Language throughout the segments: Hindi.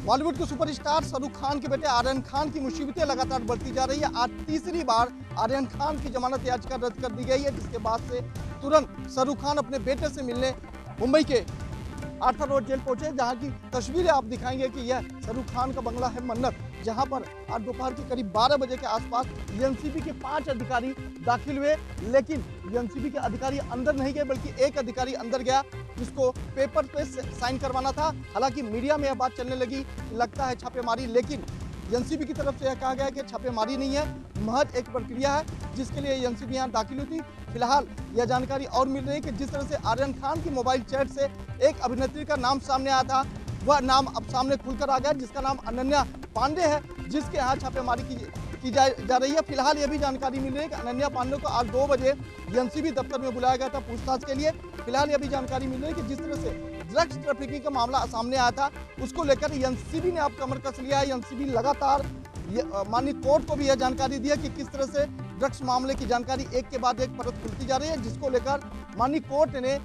बॉलीवुड के सुपरस्टार शाहरुख खान के बेटे आर्यन खान की मुसीबतें लगातार बढ़ती जा रही है। आज तीसरी बार आर्यन खान की जमानत याचिका रद्द कर दी गई है, जिसके बाद से तुरंत शाहरुख खान अपने बेटे से मिलने मुंबई के आर्थर रोड जेल पहुंचे, जहां की तस्वीरें आप दिखाएंगे कि यह शाहरुख खान का बंगला है मन्नत, जहां पर आज दोपहर के करीब 12 बजे के आसपास एनसीबी के 5 अधिकारी दाखिल हुए। लेकिन एनसीबी के अधिकारी अंदर नहीं गए, बल्कि एक अधिकारी अंदर गया, जिसको पेपर पे साइन करवाना था। हालांकि मीडिया में यह बात चलने लगी, लगता है छापेमारी, लेकिन एनसीबी की तरफ से यह कहा गया कि छापेमारी नहीं है, महज एक प्रक्रिया है जिसके लिए एनसीबी यहाँ दाखिल हुई थी। फिलहाल यह जानकारी और मिल रही है कि जिस तरह से आर्यन खान की मोबाइल चैट से एक अभिनेत्री का नाम सामने आया था, वह नाम अब सामने खुलकर आ गया, जिसका नाम अनन्या पांडे है, जिसके यहाँ छापेमारी की जा रही है। फिलहाल यह भी जानकारी मिल रही है कि अनन्या पांडे को आज 2 बजे एनसीबी दफ्तर में बुलाया गया था पूछताछ के लिए। फिलहाल यह भी जानकारी मिल रही है कि जिस तरह से ड्रग्स ट्रैफिकिंग का मामला सामने आया था, उसको लेकर एनसीबी ने अब कमर कस लिया है। एनसीबी लगातार माननीय कोर्ट को भी यह जानकारी दी है कि किस तरह से ड्रग्स मामले की जानकारी एक के बाद एक परत खुलती जा रही है, जिसको लेकर माननीय कोर्ट ने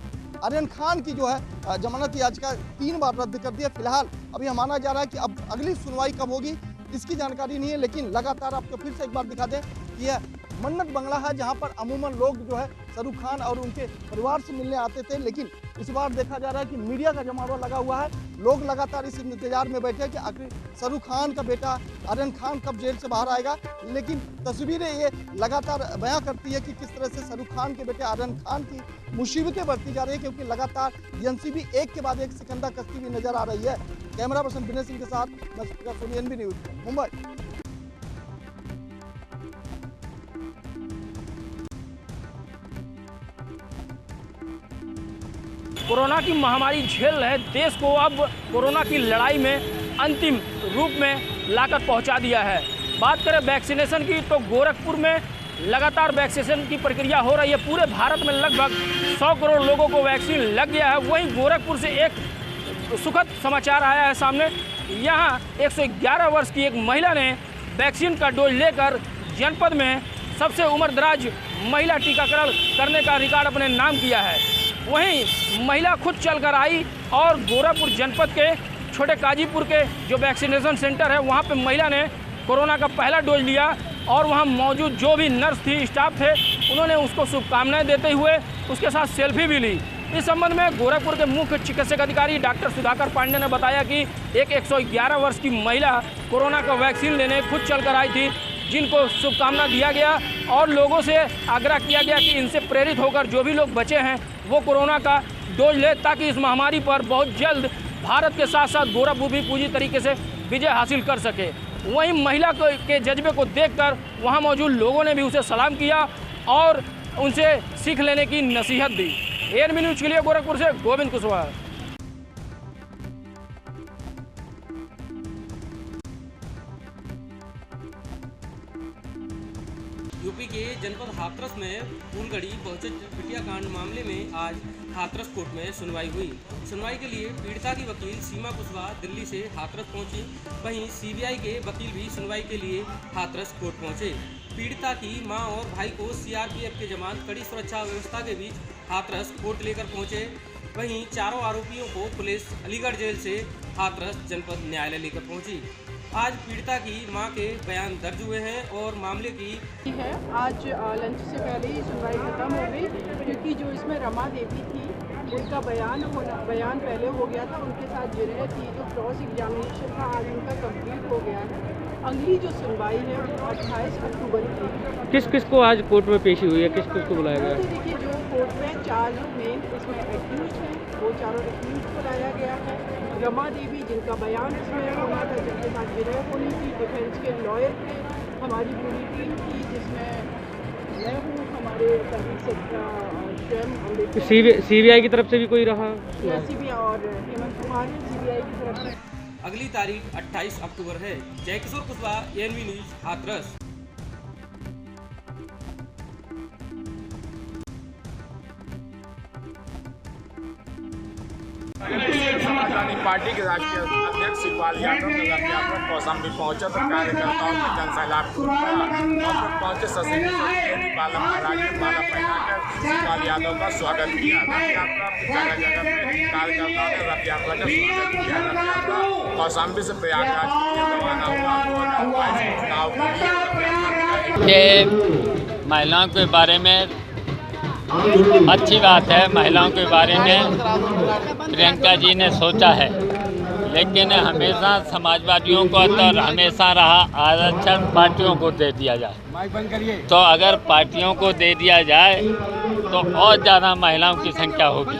आर्यन खान की जो है जमानत याचिका 3 बार रद्द कर दी है। फिलहाल अभी यह माना जा रहा है कि अब अगली सुनवाई कब होगी इसकी जानकारी नहीं है, लेकिन लगातार आपको फिर से एक बार दिखा दें कि यह मन्नत बंगला है, जहां पर अमूमन लोग जो है शाहरुख खान और उनके परिवार से मिलने आते थे। लेकिन इस बार देखा जा रहा है कि मीडिया का जमावड़ा लगा हुआ है, लोग लगातार इस इंतजार में बैठे हैं कि आखिर शाहरुख खान का बेटा आर्यन खान कब जेल से बाहर आएगा। लेकिन तस्वीरें ये लगातार बयां करती है कि किस तरह से शाहरुख खान के बेटे आर्यन खान की मुसीबतें बढ़ती जा रही है, क्योंकि लगातार एनसीबी एक के बाद एक सिकंदर कसती हुई नजर आ रही है। कैमरा पर्सन विनय सिंह के साथ मैं Soni, NB news, Mumbai. Corona की महामारी झेल रहे देश को अब कोरोना की लड़ाई में अंतिम रूप में लाकर पहुंचा दिया है। बात करें वैक्सीनेशन की, तो गोरखपुर में लगातार वैक्सीनेशन की प्रक्रिया हो रही है। पूरे भारत में लगभग 100 करोड़ लोगों को वैक्सीन लग गया है। वहीं गोरखपुर से एक सुखद समाचार आया है सामने। यहाँ 111 वर्ष की एक महिला ने वैक्सीन का डोज लेकर जनपद में सबसे उम्रदराज महिला टीकाकरण करने का रिकॉर्ड अपने नाम किया है। वहीं महिला खुद चलकर आई और गोरखपुर जनपद के छोटे काजीपुर के जो वैक्सीनेशन सेंटर है, वहां पे महिला ने कोरोना का पहला डोज लिया और वहां मौजूद जो भी नर्स थी, स्टाफ थे, उन्होंने उसको शुभकामनाएं देते हुए उसके साथ सेल्फी भी ली। इस संबंध में गोरखपुर के मुख्य चिकित्सक अधिकारी डॉक्टर सुधाकर पांडे ने बताया कि एक 111 वर्ष की महिला कोरोना का वैक्सीन लेने खुद चलकर आई थी, जिनको शुभकामना दिया गया और लोगों से आग्रह किया गया कि इनसे प्रेरित होकर जो भी लोग बचे हैं वो कोरोना का डोज ले, ताकि इस महामारी पर बहुत जल्द भारत के साथ साथ गोरखपुर भी पूरी तरीके से विजय हासिल कर सके। वहीं महिला के जज्बे को देखकर वहां मौजूद लोगों ने भी उसे सलाम किया और उनसे सीख लेने की नसीहत दी। एनबी न्यूज के लिए गोरखपुर से गोविंद कुशवाहा। यूपी के जनपद हाथरस में फूलगढ़ी बहुचर्चित बिटियाकांड मामले में आज हाथरस कोर्ट में सुनवाई हुई। सुनवाई के लिए पीड़िता की वकील सीमा कुशवाहा दिल्ली से हाथरस पहुंची। वहीं सीबीआई के वकील भी सुनवाई के लिए हाथरस कोर्ट पहुंचे। पीड़िता की मां और भाई को सीआरपीएफ के जवान कड़ी सुरक्षा व्यवस्था के बीच हाथरस कोर्ट लेकर पहुंचे। वहीं चारों आरोपियों को पुलिस अलीगढ़ जेल से हाथरस जनपद न्यायालय लेकर पहुंची। आज पीड़िता की मां के बयान दर्ज हुए हैं और मामले की है। आज लंच से पहले ही सुनवाई खत्म हो गई, क्योंकि जो इसमें रमा देवी थी उनका बयान पहले हो गया था। उनके साथ जिन्हें थी जो क्रॉस एग्जामिनेशन था, आज उनका कंप्लीट हो गया है। अगली जो सुनवाई है वो 28 अक्टूबर की। किस किस को आज कोर्ट में पेशी हुई है, किस किस को बुलाया गया? तो देखिए, जो कोर्ट में 4 जो मेन इसमें एक्यूज हैं, वो चारों एक्यूज को लाया गया है। रमा देवी, जिनका बयान इसमें होना था, जिनके साथ जिन्हें होनी थी, डिफेंस के लॉयर थे, हमारी पूरी टीम थी, जिसमें मैं हूँ, हमारे सीबीआई की तरफ से भी कोई रहा? सीबीआई और हेमंत कुमार सीबीआई की तरफ से। अगली तारीख 28 अक्टूबर है। Jaikishor Kushwaha, NB news, Hathras. समाचार समाजवादी पार्टी के राष्ट्रीय अध्यक्ष शिवपाल यादव नगर यादव कौशाम्बी पहुंचे तो कार्यकर्ताओं में जनसैलाब और पहुंचे सशस्त्र माला पहनाकर शिवपाल यादव का स्वागत किया। रथ यात्रा जगह जगह पे कार्यकर्ताओं ने रथ यात्रा का स्वागत किया। रथ यात्रा कौशाम्बी से प्रयागराज के लिए रवाना हुआ 2022 चुनाव के लिए। महिलाओं के बारे में अच्छी बात है, महिलाओं के बारे में प्रियंका जी ने सोचा है, लेकिन हमेशा समाजवादियों को तो हमेशा रहा आरक्षण पार्टियों को दे दिया जाए। तो अगर पार्टियों को दे दिया जाए तो और ज़्यादा महिलाओं की संख्या होगी।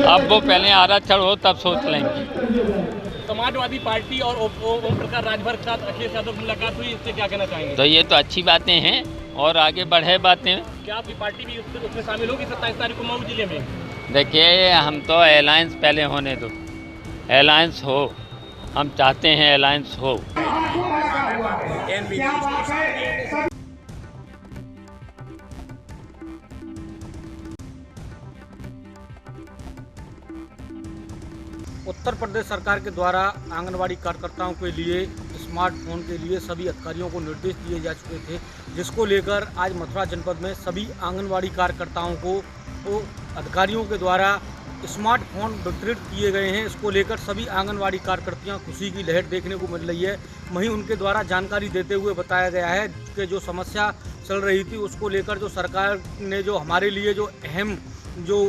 अब वो पहले आरक्षण हो तब सोच लेंगे। समाजवादी पार्टी और ओम प्रकाश राजभर के साथ अखिलेश यादव की मुलाकात हुई, इससे क्या कहना चाहेंगे? तो ये तो अच्छी बातें हैं और आगे बढ़े बातें। क्या आपकी पार्टी भी उसमें शामिल होगी 27 तारीख को मऊ जिले में? देखिए, हम तो अलायंस पहले होने दो, अलायंस हो, हम चाहते हैं अलायंस हो। उत्तर प्रदेश सरकार के द्वारा आंगनवाड़ी कार्यकर्ताओं के लिए स्मार्टफोन के लिए सभी अधिकारियों को निर्देश दिए जा चुके थे, जिसको लेकर आज मथुरा जनपद में सभी आंगनवाड़ी कार्यकर्ताओं को अधिकारियों के द्वारा स्मार्टफोन वितरित किए गए हैं। इसको लेकर सभी आंगनवाड़ी कार्यकर्तियां खुशी की लहर देखने को मिल रही है। वहीं उनके द्वारा जानकारी देते हुए बताया गया है कि जो समस्या चल रही थी उसको लेकर जो सरकार ने जो हमारे लिए जो अहम जो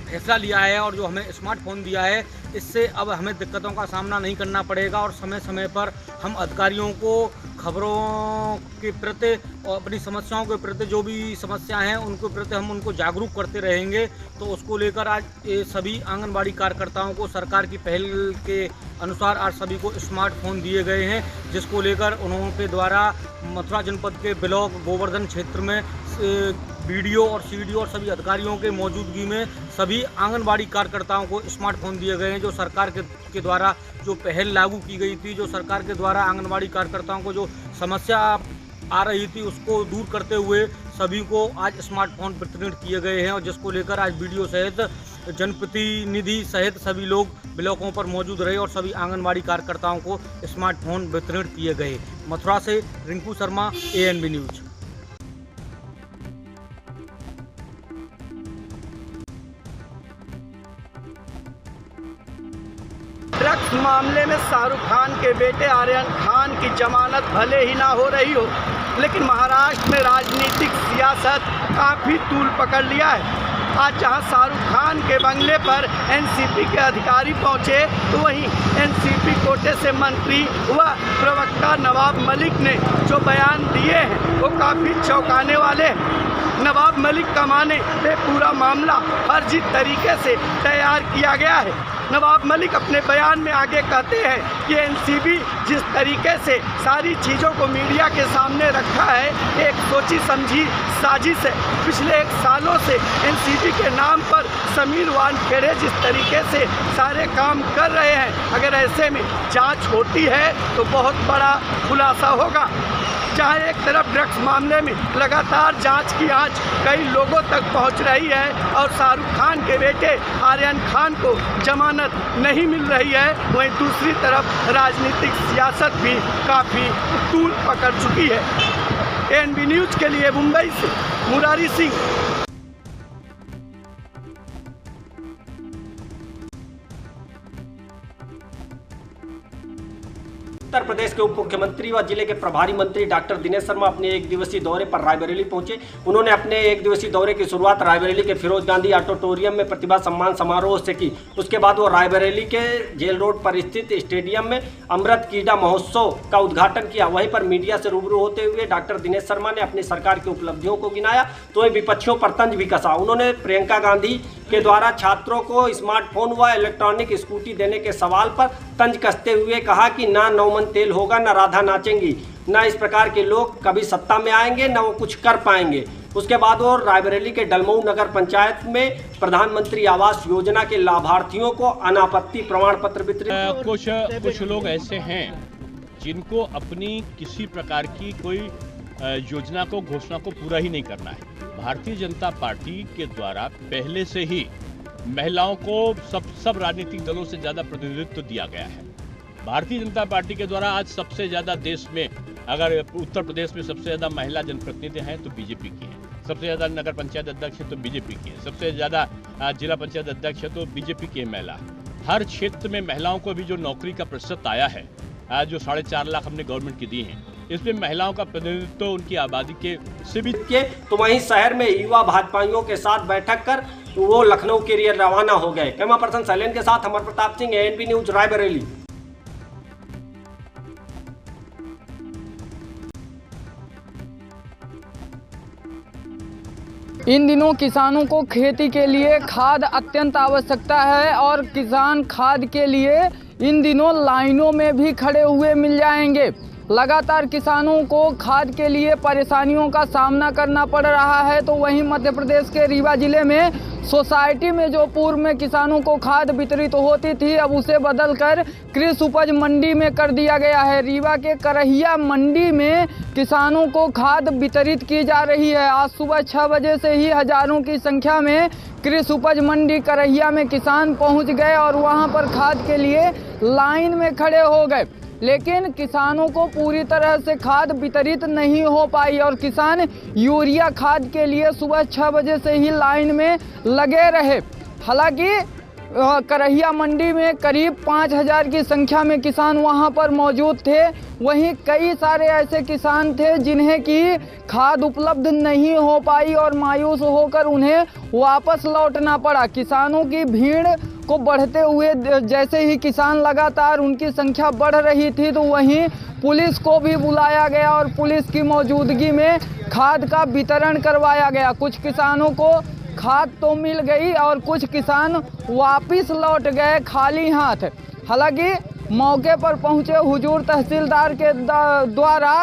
फैसला लिया है और जो हमें स्मार्टफोन दिया है, इससे अब हमें दिक्कतों का सामना नहीं करना पड़ेगा और समय समय पर हम अधिकारियों को खबरों के प्रति और अपनी समस्याओं के प्रति जो भी समस्या हैं उनके प्रति हम उनको जागरूक करते रहेंगे। तो उसको लेकर आज ये सभी आंगनबाड़ी कार्यकर्ताओं को सरकार की पहल के अनुसार आज सभी को स्मार्टफोन दिए गए हैं, जिसको लेकर उनके द्वारा मथुरा जनपद के ब्लॉक गोवर्धन क्षेत्र में बीडीओ और सीडीओ और सभी अधिकारियों के मौजूदगी में सभी आंगनबाड़ी कार्यकर्ताओं को स्मार्टफोन दिए गए हैं। जो सरकार के द्वारा जो पहल लागू की गई थी, जो सरकार के द्वारा आंगनबाड़ी कार्यकर्ताओं को जो समस्या आ रही थी उसको दूर करते हुए सभी को आज स्मार्टफोन वितरित किए गए हैं और जिसको लेकर आज बीडीओ सहित जनप्रतिनिधि सहित सभी लोग ब्लॉकों पर मौजूद रहे और सभी आंगनबाड़ी कार्यकर्ताओं को स्मार्टफोन वितरित किए गए। मथुरा से Rinku Sharma, ANB news. Drugs मामले में शाहरुख खान के बेटे आर्यन खान की जमानत भले ही ना हो रही हो, लेकिन महाराष्ट्र में राजनीतिक सियासत काफ़ी तूल पकड़ लिया है। आज जहां शाहरुख खान के बंगले पर एनसीपी के अधिकारी पहुंचे, तो वहीं एनसीपी कोटे से मंत्री व प्रवक्ता नवाब मलिक ने जो बयान दिए हैं वो काफ़ी चौंकाने वाले हैं। नवाब मलिक का माने ये पूरा मामला फर्जी तरीके से तैयार किया गया है। नवाब मलिक अपने बयान में आगे कहते हैं कि एनसीबी जिस तरीके से सारी चीज़ों को मीडिया के सामने रखा है, एक सोची समझी साजिश है। पिछले 1 सालों से एनसीबी के नाम पर समीर वानखेड़े जिस तरीके से सारे काम कर रहे हैं, अगर ऐसे में जांच होती है तो बहुत बड़ा खुलासा होगा। जहां एक तरफ ड्रग्स मामले में लगातार जांच की आंच कई लोगों तक पहुंच रही है और शाहरुख खान के बेटे आर्यन खान को जमानत नहीं मिल रही है, वहीं दूसरी तरफ राजनीतिक सियासत भी काफ़ी तूल पकड़ चुकी है। ANB न्यूज़ के लिए मुंबई से मुरारी सिंह। उत्तर प्रदेश के उप मुख्यमंत्री व जिले के प्रभारी मंत्री डॉक्टर दिनेश शर्मा अपने 1 दिवसीय दौरे पर रायबरेली पहुंचे। उन्होंने अपने 1 दिवसीय दौरे की शुरुआत रायबरेली के फिरोज गांधी ऑडिटोरियम में प्रतिभा सम्मान समारोह से की। उसके बाद वो रायबरेली के जेल रोड पर स्थित स्टेडियम में अमृत कीड़ा महोत्सव का उद्घाटन किया। वहीं पर मीडिया से रूबरू होते हुए डॉक्टर दिनेश शर्मा ने अपनी सरकार की उपलब्धियों को गिनाया तो विपक्षियों पर तंज भी कसा। उन्होंने प्रियंका गांधी के द्वारा छात्रों को स्मार्टफोन व इलेक्ट्रॉनिक स्कूटी देने के सवाल पर तंज कसते हुए कहा कि ना नौमन तेल होगा, ना राधा नाचेंगी, ना इस प्रकार के लोग कभी सत्ता में आएंगे, ना वो कुछ कर पाएंगे। उसके बाद वो रायबरेली के डलमऊ नगर पंचायत में प्रधानमंत्री आवास योजना के लाभार्थियों को अनापत्ति प्रमाण पत्र वितरित। कुछ लोग ऐसे हैं जिनको अपनी किसी प्रकार की कोई योजना को घोषणा को पूरा ही नहीं करना है। भारतीय जनता पार्टी के द्वारा पहले से ही महिलाओं को सब राजनीतिक दलों से ज़्यादा प्रतिनिधित्व दिया गया है। भारतीय जनता पार्टी के द्वारा आज सबसे ज़्यादा देश में, अगर उत्तर प्रदेश में सबसे ज़्यादा महिला जनप्रतिनिधि हैं तो बीजेपी की हैं, सबसे ज़्यादा नगर पंचायत अध्यक्ष है तो बीजेपी की है, सबसे ज़्यादा जिला पंचायत अध्यक्ष है तो बीजेपी की महिला। हर क्षेत्र में महिलाओं को भी जो नौकरी का प्रतिशत आया है, जो 4.5 लाख हमने गवर्नमेंट की दी हैं, इसमें महिलाओं का प्रतिनिधित्व उनकी आबादी के से भी के तो वहीं शहर में युवा भाजपाइयों के साथ बैठक कर वो लखनऊ के लिए रवाना हो गए। कैमरा पर्सन शैलेंद्र के साथ अमर प्रताप सिंह, ANP न्यूज, रायबरेली। इन दिनों किसानों को खेती के लिए खाद अत्यंत आवश्यकता है और किसान खाद के लिए इन दिनों लाइनों में भी खड़े हुए मिल जाएंगे। लगातार किसानों को खाद के लिए परेशानियों का सामना करना पड़ रहा है। तो वहीं मध्य प्रदेश के रीवा जिले में सोसाइटी में जो पूर्व में किसानों को खाद वितरित होती थी, अब उसे बदलकर कृषि उपज मंडी में कर दिया गया है। रीवा के करहिया मंडी में किसानों को खाद वितरित की जा रही है। आज सुबह 6 बजे से ही हजारों की संख्या में कृषि उपज मंडी करहिया में किसान पहुंच गए और वहां पर खाद के लिए लाइन में खड़े हो गए, लेकिन किसानों को पूरी तरह से खाद वितरित नहीं हो पाई और किसान यूरिया खाद के लिए सुबह 6 बजे से ही लाइन में लगे रहे। हालांकि करहिया मंडी में करीब 5000 की संख्या में किसान वहां पर मौजूद थे। वहीं कई सारे ऐसे किसान थे जिन्हें कि खाद उपलब्ध नहीं हो पाई और मायूस होकर उन्हें वापस लौटना पड़ा। किसानों की भीड़ को बढ़ते हुए जैसे ही किसान लगातार उनकी संख्या बढ़ रही थी, तो वहीं पुलिस को भी बुलाया गया और पुलिस की मौजूदगी में खाद का वितरण करवाया गया। कुछ किसानों को खाद तो मिल गई और कुछ किसान वापस लौट गए खाली हाथ। हालांकि मौके पर पहुंचे हुजूर तहसीलदार के द्वारा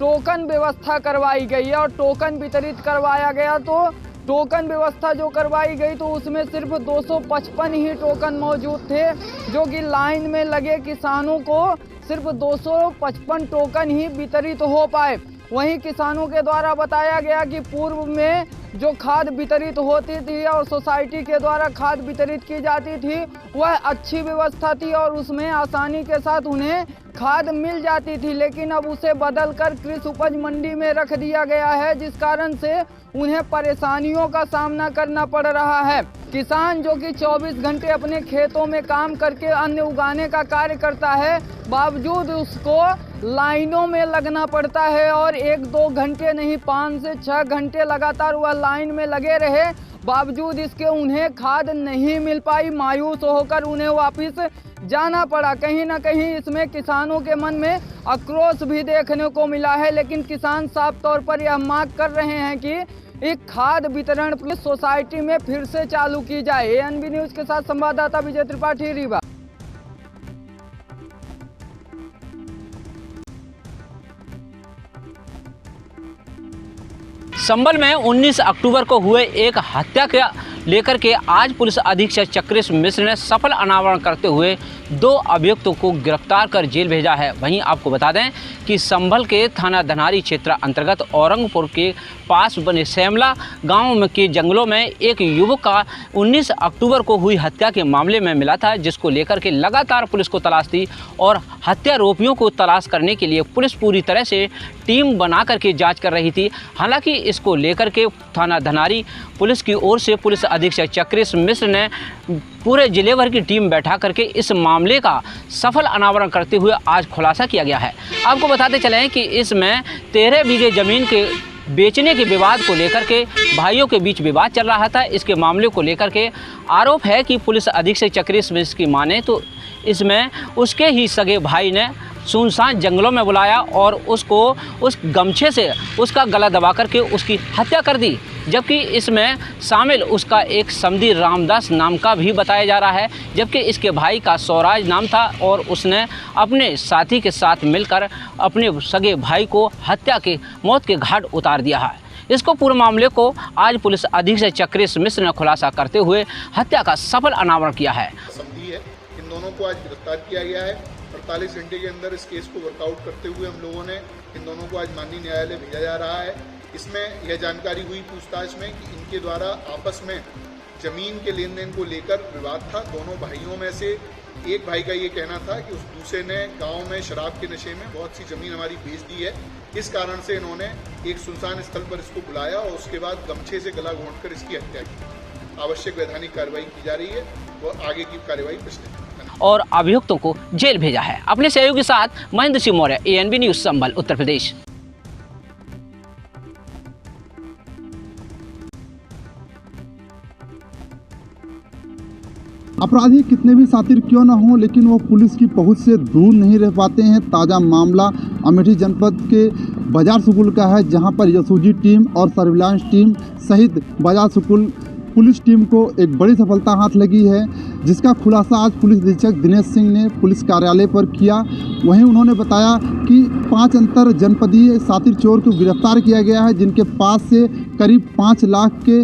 टोकन व्यवस्था करवाई गई है और टोकन वितरित करवाया गया। तो टोकन व्यवस्था जो करवाई गई तो उसमें सिर्फ 255 ही टोकन मौजूद थे, जो कि लाइन में लगे किसानों को सिर्फ 255 टोकन ही वितरित हो पाए। वहीं किसानों के द्वारा बताया गया कि पूर्व में जो खाद वितरित होती थी और सोसाइटी के द्वारा खाद वितरित की जाती थी, वह अच्छी व्यवस्था थी और उसमें आसानी के साथ उन्हें खाद मिल जाती थी, लेकिन अब उसे बदलकर कृषि उपज मंडी में रख दिया गया है, जिस कारण से उन्हें परेशानियों का सामना करना पड़ रहा है। किसान जो कि 24 घंटे अपने खेतों में काम करके अन्न उगाने का कार्य करता है, बावजूद उसको लाइनों में लगना पड़ता है और 1-2 घंटे नहीं 5 से 6 घंटे लगातार वह लाइन में लगे रहे, बावजूद इसके उन्हें खाद नहीं मिल पाई। मायूस होकर उन्हें वापस जाना पड़ा। कहीं ना कहीं इसमें किसानों के मन में आक्रोश भी देखने को मिला है, लेकिन किसान साफ तौर पर यह मांग कर रहे हैं कि एक खाद वितरण पुलिस सोसाइटी में फिर से चालू की जाए। ANP न्यूज के साथ संवाददाता विजय त्रिपाठी, रीवा। संभल में 19 अक्टूबर को हुए एक हत्या के लेकर के आज पुलिस अधीक्षक चक्रेश मिश्र ने सफल अनावरण करते हुए 2 अभियुक्तों को गिरफ्तार कर जेल भेजा है। वहीं आपको बता दें कि संभल के थाना धनारी क्षेत्र अंतर्गत औरंगपुर के पास बने श्यामला गांव में के जंगलों में एक युवक का 19 अक्टूबर को हुई हत्या के मामले में मिला था, जिसको लेकर के लगातार पुलिस को तलाश थी और हत्यारोपियों को तलाश करने के लिए पुलिस पूरी तरह से टीम बना करके जांच कर रही थी। हालांकि इसको लेकर के थाना धनारी पुलिस की ओर से पुलिस अधीक्षक चक्रेश मिश्र ने पूरे जिले भर की टीम बैठा करके इस मामले का सफल अनावरण करते हुए आज खुलासा किया गया है। आपको बताते चले कि इसमें 13 बीघे ज़मीन के बेचने के विवाद को लेकर के भाइयों के बीच विवाद चल रहा था। इसके मामले को लेकर के आरोप है कि पुलिस अधीक्षक चक्रेश मिश्र की माने तो इसमें उसके ही सगे भाई ने सुनसान जंगलों में बुलाया और उसको उस गमछे से उसका गला दबा करके उसकी हत्या कर दी, जबकि इसमें शामिल उसका एक समधी रामदास नाम का भी बताया जा रहा है, जबकि इसके भाई का स्वराज नाम था और उसने अपने साथी के साथ मिलकर अपने सगे भाई को हत्या के मौत के घाट उतार दिया है। इसको पूरे मामले को आज पुलिस अधीक्षक चक्रेश मिश्र ने खुलासा करते हुए हत्या का सफल अनावरण किया है। इन दोनों को आज गिरफ्तार किया गया है। 48 घंटे के अंदर इस केस को वर्कआउट करते हुए हम लोगों ने इन दोनों को आज माननीय न्यायालय भेजा जा रहा है। इसमें यह जानकारी हुई पूछताछ में कि इनके द्वारा आपस में ज़मीन के लेन देन को लेकर विवाद था। दोनों भाइयों में से एक भाई का ये कहना था कि उस दूसरे ने गांव में शराब के नशे में बहुत सी ज़मीन हमारी बेच दी है। इस कारण से इन्होंने एक सुनसान स्थल पर इसको बुलाया और उसके बाद गमछे से गला घोंटकर इसकी हत्या की। आवश्यक वैधानिक कार्रवाई की जा रही है और आगे की कार्रवाई प्रश्न और अभियुक्तों को जेल भेजा है। अपने सहयोगी के साथ महेंद्र सिंह मौर्य, ANB न्यूज़, संभल, उत्तर प्रदेश। अपराधी कितने भी शातिर क्यों न हों, लेकिन वो पुलिस की पहुंच से दूर नहीं रह पाते हैं। ताज़ा मामला अमेठी जनपद के बाजार सुकुल का है, जहां पर एसओजी टीम और सर्विलांस टीम सहित बाजार सुकुल पुलिस टीम को एक बड़ी सफलता हाथ लगी है, जिसका खुलासा आज पुलिस अधीक्षक दिनेश सिंह ने पुलिस कार्यालय पर किया। वहीं उन्होंने बताया कि 5 अंतर जनपदीय शातिर चोर को गिरफ्तार किया गया है, जिनके पास से करीब 5 लाख के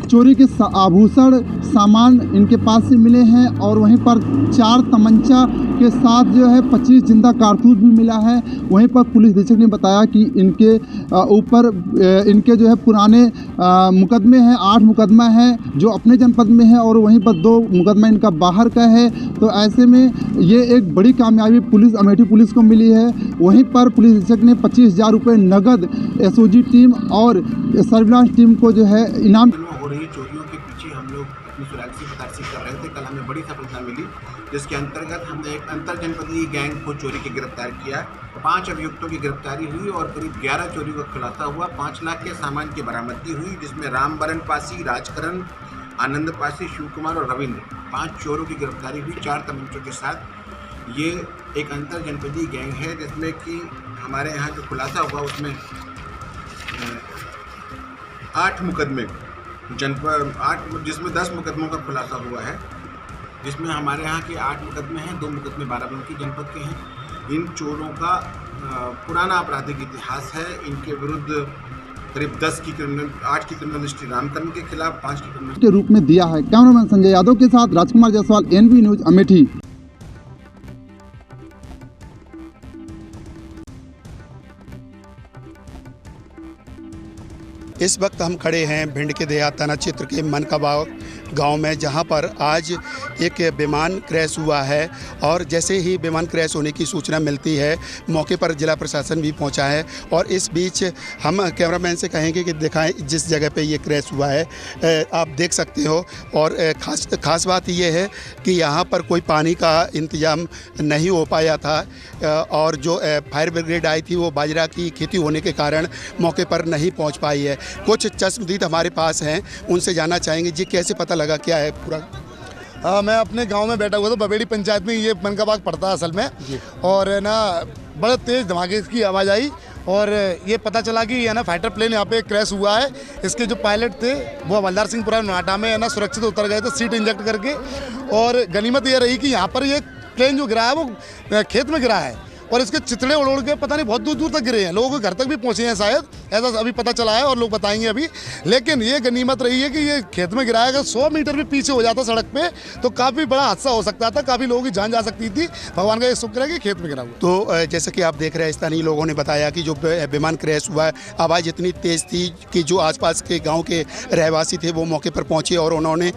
चोरी के आभूषण सामान इनके पास से मिले हैं और वहीं पर 4 तमंचा के साथ जो है 25 जिंदा कारतूस भी मिला है। वहीं पर पुलिस अधीक्षक ने बताया कि इनके ऊपर इनके जो है पुराने मुकदमे हैं, 8 मुकदमा है जो अपने जनपद में है और वहीं पर 2 मुकदमा इनका बाहर का है। तो ऐसे में ये एक बड़ी कामयाबी पुलिस अमेठी पुलिस को मिली है। वहीं पर पुलिस अधीक्षक ने 25,000 रुपये नगद एसओजी टीम और सर्विलांस टीम को जो है इनाम। हो रही चोरियों के पीछे हम लोग अपनी सुरक्षा तलाशी कर रहे थे। कल हमें बड़ी सफलता मिली, जिसके अंतर्गत हमने एक अंतर जनपदीय गैंग को चोरी के गिरफ्तार किया। 5 अभियुक्तों की गिरफ्तारी हुई और करीब 11 चोरी का खुलासा हुआ। 5 लाख के सामान की बरामदगी हुई, जिसमें रामबरन पासी, राजकरण, आनंद पासी, शिव कुमार और रविंद्र 5 चोरों की गिरफ्तारी हुई 4 तमंचों के साथ। ये एक अंतर जनपदीय गैंग है, जिसमें कि हमारे यहाँ जो खुलासा हुआ उसमें 8 मुकदमे जनपद 8 जिसमें 10 मुकदमों का खुलासा हुआ है, जिसमें हमारे यहाँ के 8 मुकदमे हैं, 2 मुकदमे बाराबंकी जनपद के हैं। इन चोरों का पुराना आपराधिक इतिहास है। इनके विरुद्ध करीब 8 की क्रिमिनल हिस्ट्री रामकरण के खिलाफ, 5 की क्रिमिनल के रूप में दिया है। कैमरामैन संजय यादव के साथ राजकुमार जायसवाल, ANB न्यूज़, अमेठी। इस वक्त हम खड़े हैं भिंड के देहात थाना क्षेत्र के मनकाबाव गांव में, जहां पर आज एक विमान क्रैश हुआ है और जैसे ही विमान क्रैश होने की सूचना मिलती है मौके पर जिला प्रशासन भी पहुंचा है। और इस बीच हम कैमरामैन से कहेंगे कि दिखाएं जिस जगह पे ये क्रैश हुआ है, आप देख सकते हो। और ख़ास बात ये है कि यहाँ पर कोई पानी का इंतज़ाम नहीं हो पाया था और जो फायर ब्रिगेड आई थी वो बाजरा की खेती होने के कारण मौके पर नहीं पहुँच पाई है। कुछ चश्मदीद हमारे पास हैं, उनसे जानना चाहेंगे जी कैसे पता लगा, क्या है पूरा। मैं अपने गांव में बैठा हुआ था, बबेड़ी पंचायत में ये मनकाबाग पड़ता है असल में, और ना बड़ा तेज़ धमाके की आवाज़ आई और ये पता चला कि है ना फाइटर प्लेन यहाँ पे क्रैश हुआ है। इसके जो पायलट थे वो हवलदार सिंहपुरा नोएडा में है ना सुरक्षित उतर गए थे सीट इंजेक्ट करके। और गनीमत ये रही कि यहाँ पर ये प्लेन जो गिरा है वो खेत में गिरा है और इसके चितड़े उड़ के पता नहीं बहुत दूर दूर तक गिरे हैं, लोगों के घर तक भी पहुंचे हैं शायद, ऐसा अभी पता चला है और लोग बताएंगे अभी। लेकिन ये गनीमत रही है कि ये खेत में गिराया, अगर 100 मीटर भी पीछे हो जाता सड़क पे तो काफ़ी बड़ा हादसा हो सकता था, काफ़ी लोगों की जान जा सकती थी। भगवान का ये शुक्र है कि खेत में गिरा हुआ। तो जैसे कि आप देख रहे हैं, स्थानीय लोगों ने बताया कि जो विमान क्रैश हुआ है, आवाज़ इतनी तेज़ थी कि जो आसपास के गाँव के रहवासी थे वो मौके पर पहुँचे और उन्होंने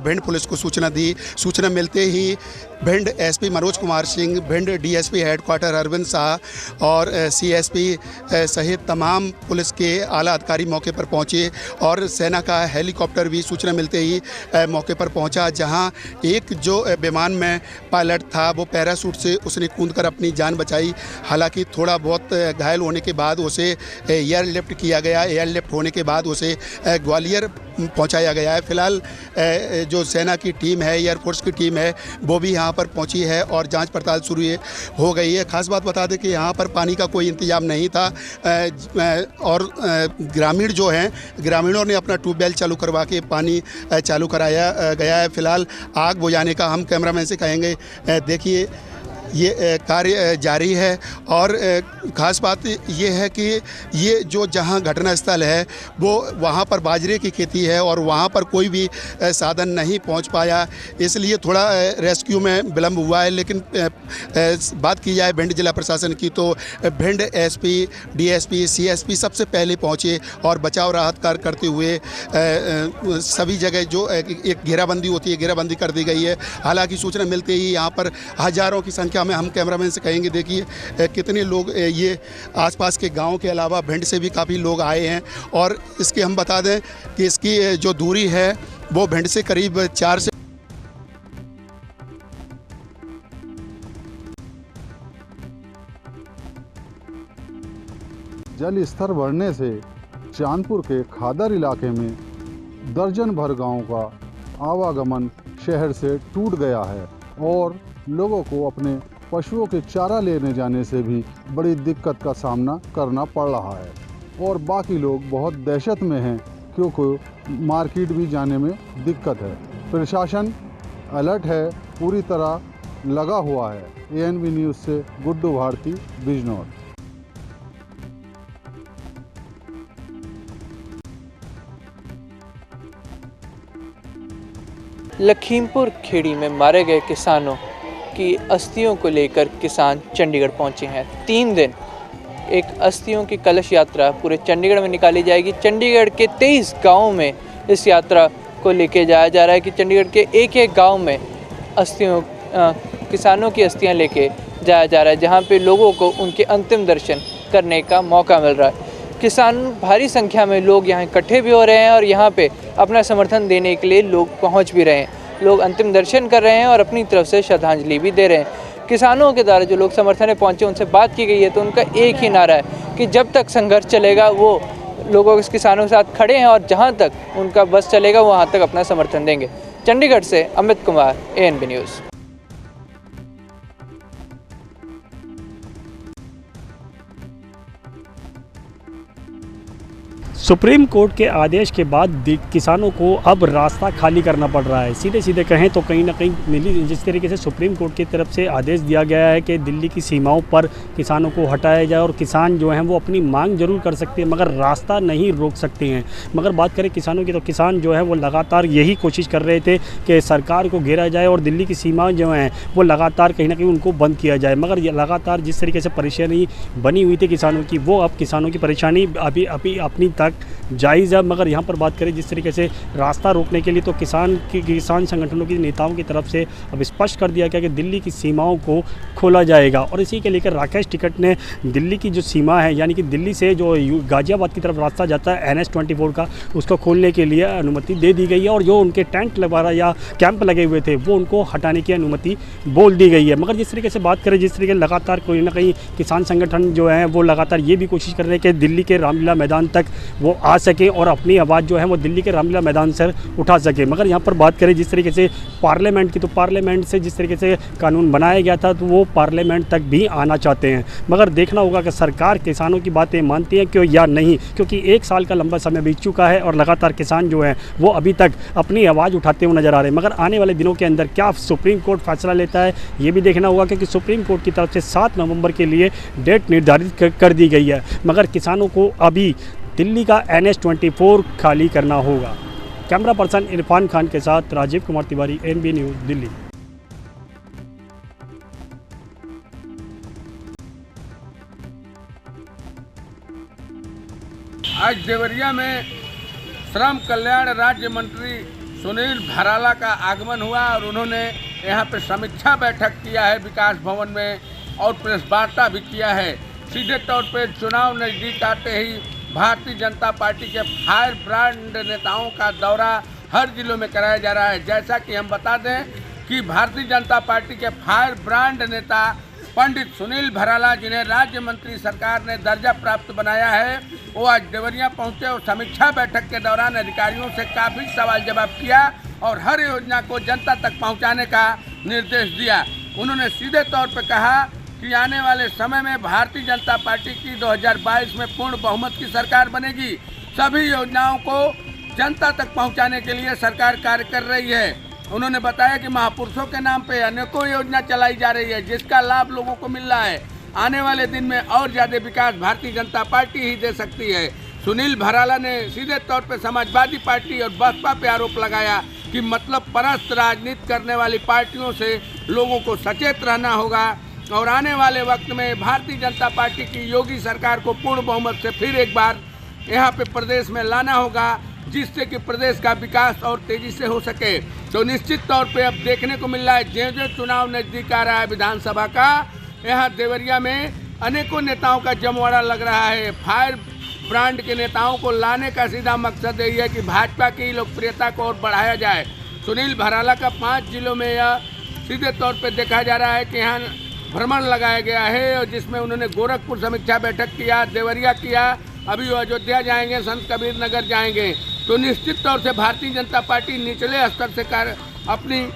भिंड पुलिस को सूचना दी। सूचना मिलते ही Bhind SP Manoj Kumar Singh, Bhind DSP headquarter Arvind Shah और CSP सहित तमाम पुलिस के आला अधिकारी मौके पर पहुंचे और सेना का हेलीकॉप्टर भी सूचना मिलते ही मौके पर पहुंचा, जहां एक जो विमान में पायलट था वो पैराशूट से उसने कूदकर अपनी जान बचाई। हालांकि थोड़ा बहुत घायल होने के बाद उसे एयरलिफ्ट किया गया। एयरलिफ्ट होने के बाद उसे ग्वालियर पहुंचाया गया है। फिलहाल जो सेना की टीम है, एयरफोर्स की टीम है, वो भी यहाँ पर पहुंची है और जांच पड़ताल शुरू हो गई है। खास बात बता दें कि यहाँ पर पानी का कोई इंतजाम नहीं था और ग्रामीण जो हैं, ग्रामीणों ने अपना ट्यूबवेल चालू करवा के पानी चालू कराया गया है। फिलहाल आग बुझाने का हम कैमरामैन से कहेंगे, देखिए ये कार्य जारी है। और ख़ास बात ये है कि ये जो जहाँ घटना स्थल है वो वहाँ पर बाजरे की खेती है और वहाँ पर कोई भी साधन नहीं पहुँच पाया, इसलिए थोड़ा रेस्क्यू में विलम्ब हुआ है। लेकिन बात की जाए भिंड जिला प्रशासन की तो भिंड एसपी, डीएसपी, सीएसपी सबसे पहले पहुंचे और बचाव राहत कार्य करते हुए सभी जगह जो एक घेराबंदी होती है, घेराबंदी कर दी गई है। हालांकि सूचना मिलते ही यहाँ पर हज़ारों की संख्या में, हम कैमरामैन से कहेंगे देखिए कितने लोग ये आसपास के गांव के अलावा भिंड से भी काफ़ी लोग आए हैं। और इसके हम बता दें कि इसकी जो दूरी है वो भिंड से करीब 4 से जल स्तर बढ़ने से चांदपुर के खादर इलाके में दर्जन भर गाँव का आवागमन शहर से टूट गया है और लोगों को अपने पशुओं के चारा लेने जाने से भी बड़ी दिक्कत का सामना करना पड़ रहा है और बाकी लोग बहुत दहशत में हैं क्योंकि मार्केट भी जाने में दिक्कत है। प्रशासन अलर्ट है, पूरी तरह लगा हुआ है। ANB न्यूज़ से गुड्डू भारती, बिजनौर। लखीमपुर खेड़ी में मारे गए किसानों की अस्थियों को लेकर किसान चंडीगढ़ पहुंचे हैं। 3 दिन एक अस्थियों की कलश यात्रा पूरे चंडीगढ़ में निकाली जाएगी। चंडीगढ़ के 23 गांवों में इस यात्रा को लेके जाया जा रहा है कि चंडीगढ़ के एक गांव में अस्थियों किसानों की अस्थियां लेके जाया जा रहा है, जहां पे लोगों को उनके अंतिम दर्शन करने का मौका मिल रहा है। किसान भारी संख्या में लोग यहाँ इकट्ठे भी हो रहे हैं और यहाँ पे अपना समर्थन देने के लिए लोग पहुँच भी रहे हैं। लोग अंतिम दर्शन कर रहे हैं और अपनी तरफ से श्रद्धांजलि भी दे रहे हैं। किसानों के द्वारा जो लोग समर्थन में पहुँचे उनसे बात की गई है तो उनका एक ही नारा है कि जब तक संघर्ष चलेगा वो लोगों के किसानों के साथ खड़े हैं और जहाँ तक उनका बस चलेगा वहाँ तक अपना समर्थन देंगे। चंडीगढ़ से Amit Kumar, ANB news. Supreme court के आदेश के बाद किसानों को अब रास्ता खाली करना पड़ रहा है। सीधे सीधे कहें तो कहीं ना कहीं मिली जिस तरीके से सुप्रीम कोर्ट की तरफ से आदेश दिया गया है कि दिल्ली की सीमाओं पर किसानों को हटाया जाए और किसान जो हैं वो अपनी मांग जरूर कर सकते हैं मगर रास्ता नहीं रोक सकते हैं। मगर बात करें किसानों की तो किसान जो है वो लगातार यही कोशिश कर रहे थे कि सरकार को घेरा जाए और दिल्ली की सीमाएँ जो हैं वो लगातार कहीं ना कहीं उनको बंद किया जाए। मगर लगातार जिस तरीके से परेशानी बनी हुई थी किसानों की, वो अब किसानों की परेशानी अभी अपनी तक जायज़ है। मगर यहाँ पर बात करें जिस तरीके से रास्ता रोकने के लिए तो किसान संगठनों की नेताओं की तरफ से अब स्पष्ट कर दिया गया कि दिल्ली की सीमाओं को खोला जाएगा। और इसी के लेकर राकेश टिकैत ने दिल्ली की जो सीमा है यानी कि दिल्ली से जो गाज़ियाबाद की तरफ रास्ता जाता है NH-24 का, उसको खोलने के लिए अनुमति दे दी गई है और जो उनके टेंट वगैरह या कैंप लगे हुए थे वो उनको हटाने की अनुमति बोल दी गई है। मगर जिस तरीके से बात करें, जिस तरीके लगातार कोई ना कहीं किसान संगठन जो है वो लगातार ये भी कोशिश कर रहे हैं कि दिल्ली के रामलीला मैदान तक वो आ सके और अपनी आवाज़ जो है वो दिल्ली के रामलीला मैदान से उठा सके। मगर यहाँ पर बात करें जिस तरीके से पार्लियामेंट की, तो पार्लियामेंट से जिस तरीके से कानून बनाया गया था तो वो पार्लियामेंट तक भी आना चाहते हैं। मगर देखना होगा कि सरकार किसानों की बातें मानती है क्यों या नहीं, क्योंकि 1 साल का लंबा समय बीत चुका है और लगातार किसान जो हैं वो अभी तक अपनी आवाज़ उठाते हुए नजर आ रहे हैं। मगर आने वाले दिनों के अंदर क्या सुप्रीम कोर्ट फैसला लेता है ये भी देखना होगा, क्योंकि सुप्रीम कोर्ट की तरफ से 7 नवंबर के लिए डेट निर्धारित कर दी गई है। मगर किसानों को अभी दिल्ली का NH-24 खाली करना होगा। कैमरा पर्सन इरफान खान के साथ राजीव कुमार तिवारी, ANB न्यूज़, दिल्ली। आज देवरिया में श्रम कल्याण राज्य मंत्री सुनील भराला का आगमन हुआ और उन्होंने यहाँ पे समीक्षा बैठक किया है विकास भवन में और प्रेस वार्ता भी किया है। सीधे तौर पे चुनाव नज़दीक आते ही भारतीय जनता पार्टी के फायर ब्रांड नेताओं का दौरा हर जिलों में कराया जा रहा है। जैसा कि हम बता दें कि भारतीय जनता पार्टी के फायर ब्रांड नेता पंडित सुनील भराला, जिन्हें राज्य मंत्री सरकार ने दर्जा प्राप्त बनाया है, वो आज देवरिया पहुंचे और समीक्षा बैठक के दौरान अधिकारियों से काफ़ी सवाल जवाब किया और हर योजना को जनता तक पहुंचाने का निर्देश दिया। उन्होंने सीधे तौर पर कहा कि आने वाले समय में भारतीय जनता पार्टी की 2022 में पूर्ण बहुमत की सरकार बनेगी। सभी योजनाओं को जनता तक पहुंचाने के लिए सरकार कार्य कर रही है। उन्होंने बताया कि महापुरुषों के नाम पे अनेकों योजना चलाई जा रही है जिसका लाभ लोगों को मिल रहा है। आने वाले दिन में और ज़्यादा विकास भारतीय जनता पार्टी ही दे सकती है। सुनील भराला ने सीधे तौर पर समाजवादी पार्टी और बसपा पे आरोप लगाया कि मतलब परस्त राजनीति करने वाली पार्टियों से लोगों को सचेत रहना होगा। और आने वाले वक्त में भारतीय जनता पार्टी की योगी सरकार को पूर्ण बहुमत से फिर एक बार यहाँ पे प्रदेश में लाना होगा, जिससे कि प्रदेश का विकास और तेजी से हो सके। तो निश्चित तौर पे अब देखने को मिल रहा है, जो चुनाव नज़दीक आ रहा है विधानसभा का, यहाँ देवरिया में अनेकों नेताओं का जमवाड़ा लग रहा है। फायर ब्रांड के नेताओं को लाने का सीधा मकसद यही है कि भाजपा की लोकप्रियता को और बढ़ाया जाए। सुनील भराला का 5 जिलों में यह सीधे तौर पे देखा जा रहा है कि यहाँ भ्रमण लगाया गया है, और जिसमें उन्होंने गोरखपुर समीक्षा बैठक किया, देवरिया किया, अभी वो अयोध्या जाएंगे, संत कबीर नगर जाएंगे। तो निश्चित तौर से भारतीय जनता पार्टी निचले स्तर से अपनी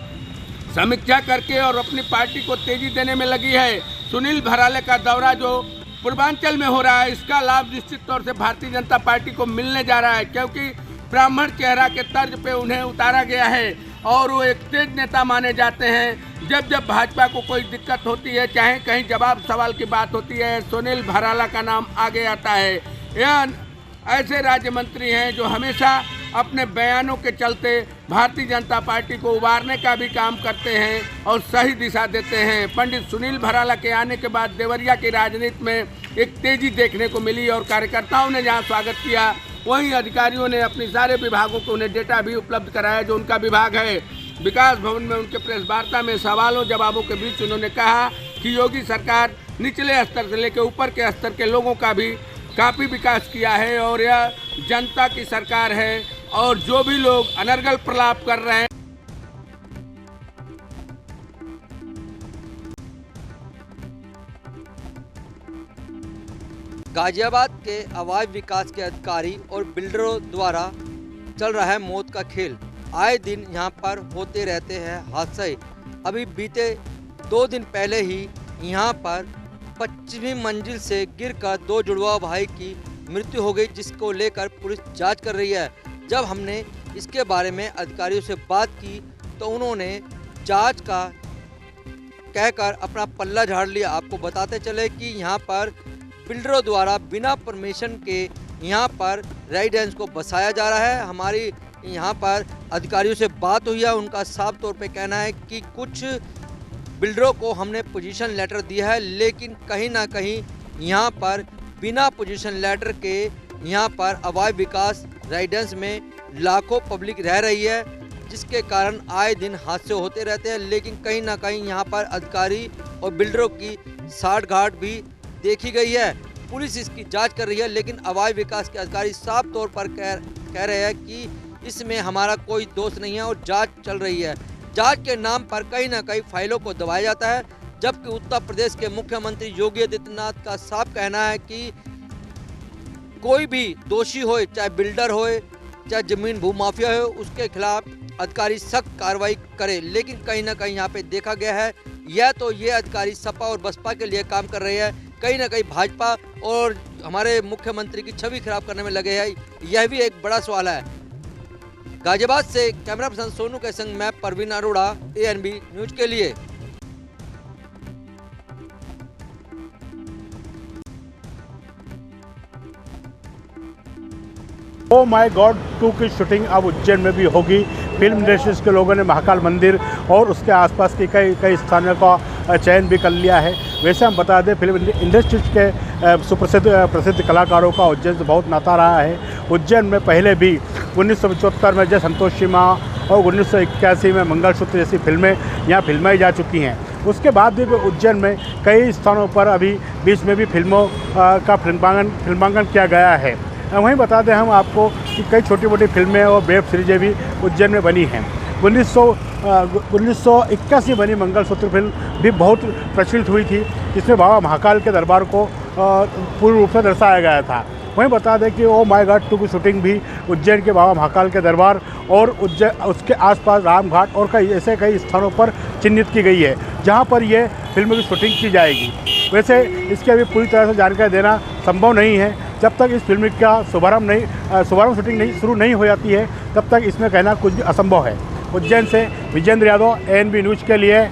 समीक्षा करके और अपनी पार्टी को तेजी देने में लगी है। सुनील भराले का दौरा जो पूर्वांचल में हो रहा है, इसका लाभ निश्चित तौर से भारतीय जनता पार्टी को मिलने जा रहा है, क्योंकि ब्राह्मण चेहरा के तर्ज पे उन्हें उतारा गया है और वो एक तेज नेता माने जाते हैं। जब जब भाजपा को कोई दिक्कत होती है, चाहे कहीं जवाब सवाल की बात होती है, सुनील भराला का नाम आगे आता है। यह ऐसे राज्य मंत्री हैं जो हमेशा अपने बयानों के चलते भारतीय जनता पार्टी को उबारने का भी काम करते हैं और सही दिशा देते हैं। पंडित सुनील भराला के आने के बाद देवरिया की राजनीति में एक तेजी देखने को मिली और कार्यकर्ताओं ने जहां स्वागत किया, वहीं अधिकारियों ने अपने सारे विभागों को उन्हें डेटा भी उपलब्ध कराया जो उनका विभाग है। विकास भवन में उनके प्रेस वार्ता में सवालों जवाबों के बीच उन्होंने कहा कि योगी सरकार निचले स्तर से लेकर ऊपर के स्तर के लोगों का भी काफ़ी विकास किया है और यह जनता की सरकार है, और जो भी लोग अनर्गल प्रलाप कर रहे हैं। गाजियाबाद के अवैध विकास के अधिकारी और बिल्डरों द्वारा चल रहा है मौत का खेल। आए दिन यहां पर होते रहते हैं हादसे। अभी बीते 2 दिन पहले ही यहां पर 25वीं मंजिल से गिरकर 2 जुड़वा भाई की मृत्यु हो गई, जिसको लेकर पुलिस जांच कर रही है। जब हमने इसके बारे में अधिकारियों से बात की तो उन्होंने जांच का कहकर अपना पल्ला झाड़ लिया। आपको बताते चले कि यहाँ पर बिल्डरों द्वारा बिना परमिशन के यहाँ पर रेजिडेंस को बसाया जा रहा है। हमारी यहाँ पर अधिकारियों से बात हुई है, उनका साफ तौर पे कहना है कि कुछ बिल्डरों को हमने पोजीशन लेटर दिया है, लेकिन कहीं ना कहीं यहाँ पर बिना पोजीशन लेटर के यहाँ पर अवैध विकास रेजिडेंस में लाखों पब्लिक रह रही है, जिसके कारण आए दिन हादसे होते रहते हैं। लेकिन कहीं ना कहीं यहाँ पर अधिकारी और बिल्डरों की साठगांठ भी देखी गई है। पुलिस इसकी जांच कर रही है, लेकिन अवैध विकास के अधिकारी साफ तौर पर कह रहे हैं कि इसमें हमारा कोई दोष नहीं है और जांच चल रही है। जांच के नाम पर कहीं ना कहीं फाइलों को दबाया जाता है, जबकि उत्तर प्रदेश के मुख्यमंत्री योगी आदित्यनाथ का साफ कहना है कि कोई भी दोषी हो, चाहे बिल्डर हो, चाहे जमीन भू माफिया हो, उसके खिलाफ अधिकारी सख्त कार्रवाई करे। लेकिन कहीं ना कहीं यहाँ पे देखा गया है, या तो ये अधिकारी सपा और बसपा के लिए काम कर रहे हैं, कहीं ना कहीं भाजपा और हमारे मुख्यमंत्री की छवि खराब करने में लगे हैं। यह भी एक बड़ा सवाल है। गाजियाबाद से कैमरा पर्सन सोनू के संग मैं परवीन अरोड़ा, ANB न्यूज के लिए। ओ माय गॉड 2 की शूटिंग अब उज्जैन में भी होगी। फिल्म इंडस्ट्रीज के लोगों ने महाकाल मंदिर और उसके आसपास के कई स्थानों का चयन भी कर लिया है। वैसे हम बता दें, फिल्म इंडस्ट्रीज के प्रसिद्ध कलाकारों का उज्जैन से बहुत नाता रहा है। उज्जैन में पहले भी 1975 में जय संतोष सीमा और 1981 में मंगलसूत्र जैसी फिल्में यहाँ फिल्माई जा चुकी हैं। उसके बाद भी उज्जैन में कई स्थानों पर अभी बीच में भी फिल्मों का फिल्मांकन किया गया है। वहीं बता दें हम आपको कि कई छोटी मोटी फिल्में और वेब सीरीजें भी उज्जैन में बनी हैं। 1981 बनी मंगलसूत्र फिल्म भी बहुत प्रचलित हुई थी, जिसमें बाबा महाकाल के दरबार को पूर्ण रूप से दर्शाया गया था। वहीं बता दें कि ओ माय गॉड 2 की शूटिंग भी उज्जैन के बाबा महाकाल के दरबार और उसके आसपास रामघाट और ऐसे कई स्थानों पर चिन्हित की गई है, जहां पर ये फिल्म की शूटिंग की जाएगी। वैसे इसकी अभी पूरी तरह से जानकारी देना संभव नहीं है। जब तक इस फिल्म का शुभारंभ शूटिंग शुरू नहीं हो जाती है, तब तक इसमें कहना कुछ भी असंभव है। उज्जैन से विजेंद्र यादव, ANB न्यूज़ के लिए।